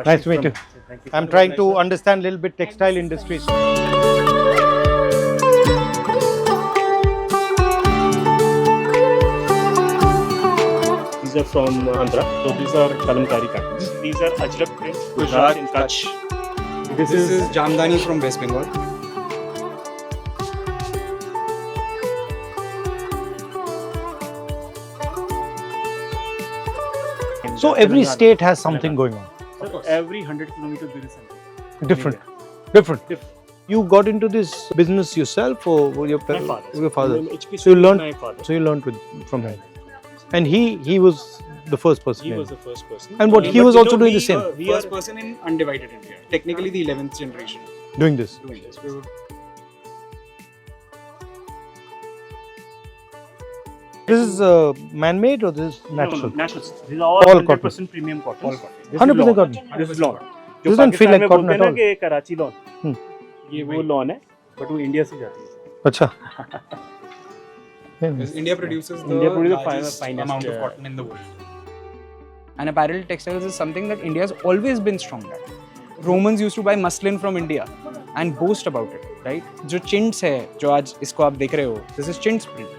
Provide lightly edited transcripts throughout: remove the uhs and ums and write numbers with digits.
Nice to meet you. I'm trying to understand a little bit textile industries. These are from Andhra. So these are kalamkari patterns. These are Ajrak print, Gujarat in Kutch. This is Jamdani from West Bengal. So every state has something going on. So every 100 kilometers there is something. Different. Different. You got into this business yourself or your My father. Your father. HPC So you is learned. my father. So you learned from him, and he was the first person. He in. was the first person. And what, he But was you also know, doing the we, same? We First are person in undivided India. Technically the 11th generation doing this. doing this. This is man-made or this is natural? natural. These are all All 100% premium cotton. All cotton. This is 100% lawn. cotton. This is lawn. जो Doesn't feel Pakistan like में cotton बोलते हैं at ना all. कि Karachi lawn, Hmm. ये वो lawn है, but वो इंडिया से जाती है. अच्छा. Because India produces the India produces the largest finest, amount of cotton in the world. And apparel textiles is something that India has always been strong at. Romans used to buy muslin from India and boast about it, right? जो chintz है, जो आज इसको आप देख रहे हो, this is chintz print.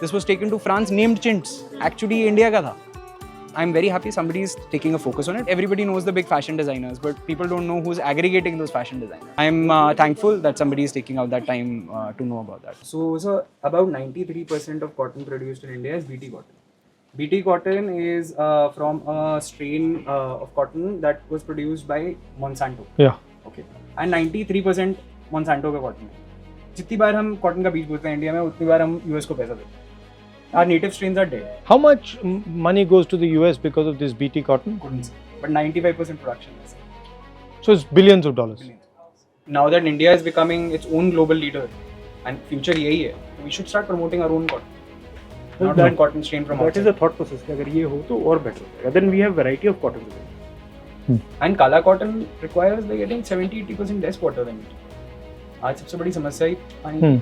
This was taken to France, named chintz. Actually, India का था. I'm very happy somebody is taking a focus on it. Everybody knows the big fashion designers, but people don't know who's aggregating those fashion designers. I'm thankful that somebody is taking out that time to know about that. So about 93% of cotton produced in India is BT cotton. BT cotton is from a strain of cotton that was produced by Monsanto. Yeah. Okay. And 93% Monsanto का cotton है. जितनी बार हम cotton का बीज बोलते हैं India में, उतनी बार हम US को पैसा देते हैं. Our native strains are dead. How much money goes to the US because of this BT cotton? Couldn't say. But 95% production is. So it's billions of dollars. Now that India is becoming its own global leader and future यही है, we should start promoting our own cotton. Not that cotton strain from That outside. is the thought process. कि अगर ये हो तो और better हो जाएगा. Then we have variety of cotton. And Kala cotton requires like I think 70-80% less water than it. आज सबसे बड़ी समस्या ही पानी.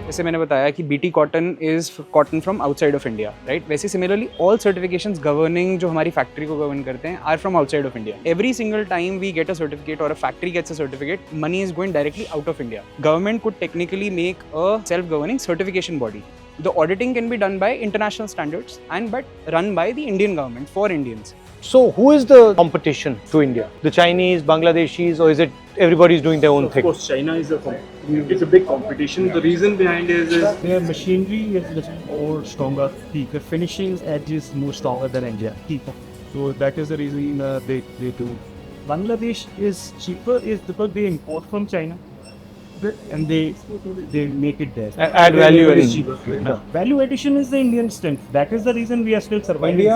जैसे मैंने बताया कि BT cotton is cotton from outside of India, right? वैसे similarly all certifications governing जो हमारी factory को govern करते हैं are from outside of India. Every single time we get a certificate or a factory gets a certificate, money is going directly out of India. Government could technically make a self-governing certification body. The auditing can be done by international standards but run by the Indian government for Indians. So who is the competition to India? The Chinese, Bangladeshis, or is it everybody's doing their own Of thing? course, China is it's a big competition. The reason behind is Their machinery is little more stronger. The finishing edge is more stronger than India. So that is the reason they do. Bangladesh is cheaper is because they import from China and they make it there. Add value Very addition. cheaper. Value addition is the Indian strength. That is the reason we are still surviving.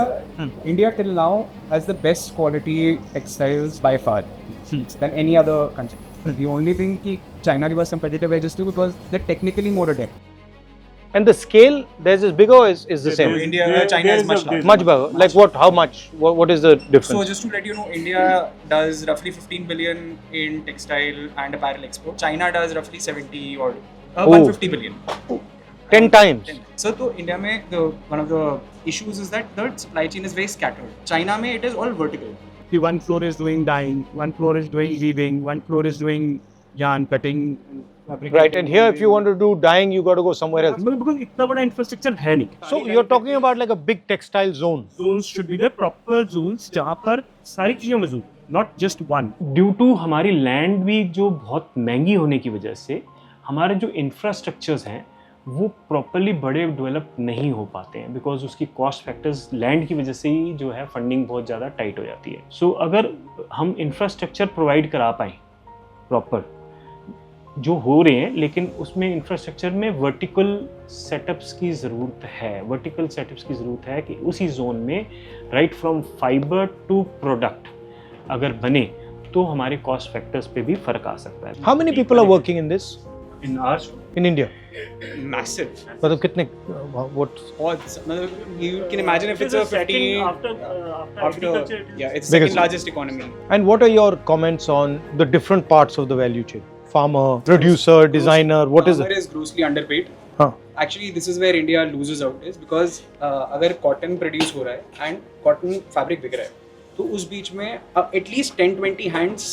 India till now has the best quality textiles by far than any other country. The only thing कि China was competitive edges too because they're technically more adept. And the scale, theirs is bigger or is the same? China is much larger. Much bigger. Like what? How much? What is the difference? So just to let you know, India does roughly 15 billion in textile and apparel export. China does roughly 70 or 150 billion. 10 times. So to India में one of the issues is that the supply chain is very scattered. China में it is all vertical. The one floor is doing dyeing, one floor is doing weaving, one floor is doing yarn cutting. Right. And here, if you want to do dyeing, you got to go somewhere else. Because इतना बड़ा infrastructure है नहीं. So you're talking about like a big textile zone. Zones should be the proper zones जहाँ पर सारी चीजें मौजूद, not just one. Due to हमारी लैंड भी जो बहुत महंगी होने की वजह से हमारे जो इंफ्रास्ट्रक्चर्स हैं वो प्रॉपरली बड़े डेवलप नहीं हो पाते हैं बिकॉज उसकी कॉस्ट फैक्टर्स लैंड की वजह से ही जो है फंडिंग बहुत ज़्यादा टाइट हो जाती है. सो अगर हम इंफ्रास्ट्रक्चर प्रोवाइड करा पाएँ प्रॉपर जो हो रहे हैं लेकिन उसमें इंफ्रास्ट्रक्चर में वर्टिकल सेटअप्स की ज़रूरत है. वर्टिकल सेटअप्स की ज़रूरत है कि उसी जोन में right from fibre to product अगर बने तो हमारे कॉस्ट फैक्टर्स पे भी फ़र्क आ सकता है. How many people are working in this in hours in India? Massive. मतलब कितने? What? Odds. You can imagine if it's a 50 after agriculture. yeah, it's Biggest. second largest economy. And what are your comments on the different parts of the value chain? Farmer, producer, designer. What is Farmer it? is grossly underpaid. Huh. Actually, this is where India loses out is because अगर cotton produce हो रहा है and cotton fabric बिक रहा है तो उस बीच में एटलीस्ट 10-20 हैंड्स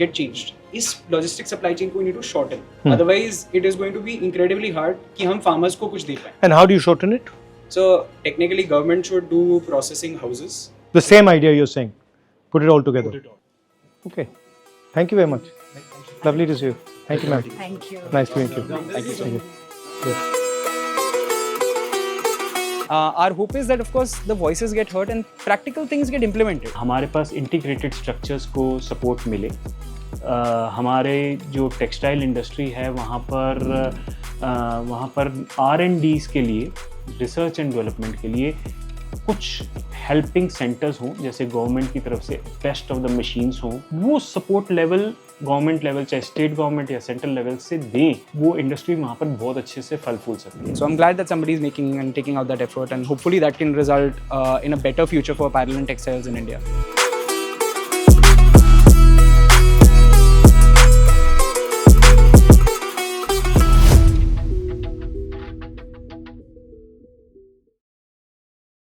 get changed. इस logistic supply chain को we need to shorten. Otherwise, it is going to be incredibly hard कि हम farmers को कुछ दे पाएं. And how do you shorten it? So technically, government should do processing houses. The same idea you're saying. Put it all together. Okay. Thank you very much. Lovely to see you. Thank you, ma'am. Thank you. Nice to meet you. Thank you so much. Yes. Our hope is that of course the voices get heard and practical things get implemented. हमारे पास integrated structures को support मिले। हमारे जो textile industry है वहाँ पर R&Ds के लिए, रिसर्च एंड डेवलपमेंट के लिए कुछ हेल्पिंग सेंटर्स हों, जैसे गवर्नमेंट की तरफ से बेस्ट ऑफ द मशीन्स हों, वो सपोर्ट लेवल गवर्नमेंट लेवल चाहे स्टेट गवर्नमेंट या सेंट्रल लेवल से दें, वो इंडस्ट्री वहाँ पर बहुत अच्छे से फल फूल सकती है। So I'm glad that somebody is making and taking out that effort, and hopefully that can result in a better future for apparel and textiles in India.